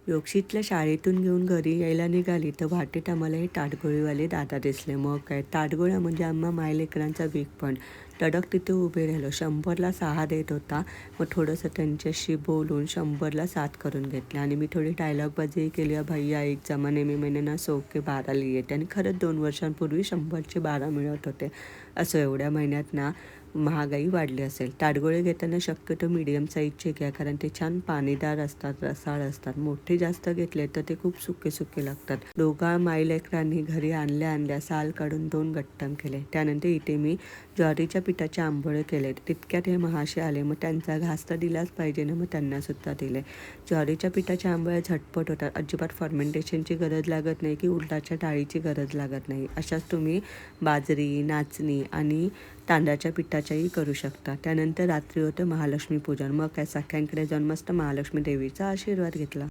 योक्षितला शाळेतून घेऊन घरी यायला निघाली तर वाटेत आम्हाला हे ताटगोळीवाले दादा दिसले. मग काय, ताटगोळ्या म्हणजे आम्हा मायलेकरांचा वीक पण. तडक तिथे उभे राहिलो. 100ला 6 देत होता. मग थोडंसं त्यांच्याशी बोलून 100ला 7 करून घेतले आणि मी थोडी डायलॉगबाजी केली. भैया एक जमाने में मैंने ना 100 के 12 लिए थे आणि खरंच 2 वर्षांपूर्वी 100चे 12 मिळत होते. असं एवढ्या महिन्यात ना महागाई वाढली असेल. ताडगोळे घेताना शक्यतो मीडियम साईजचे घ्या, कारण ते छान पाणीदार असतात, रसाळ असतात. मोठे जास्त घेतले तर ते खूप सुके सुके लागतात. दोघा माईलेकरांनी घरी आणल्या साल काढून 2 गट्टम केले. त्यानंतर इथे मी ज्वारीच्या पिठाचे आंबोळे केले. तितक्यात हे महाशय आले. मग त्यांचा घास तर दिलाच पाहिजे ना, मग त्यांना सुद्धा दिले. ज्वारीच्या पिठाच्या आंबोळ्या झटपट होतात. अजिबात फर्मेंटेशनची गरज लागत नाही की उडदाच्या डाळीची गरज लागत नाही. अशाच तुम्ही बाजरी, नाचणी आणि तांदळाच्या पिठाच्याही करू शकता. त्यानंतर रात्री होतं महालक्ष्मी पूजन. मग काय, सख्यांकडे जाऊन मस्त महालक्ष्मी देवीचा आशीर्वाद घेतला.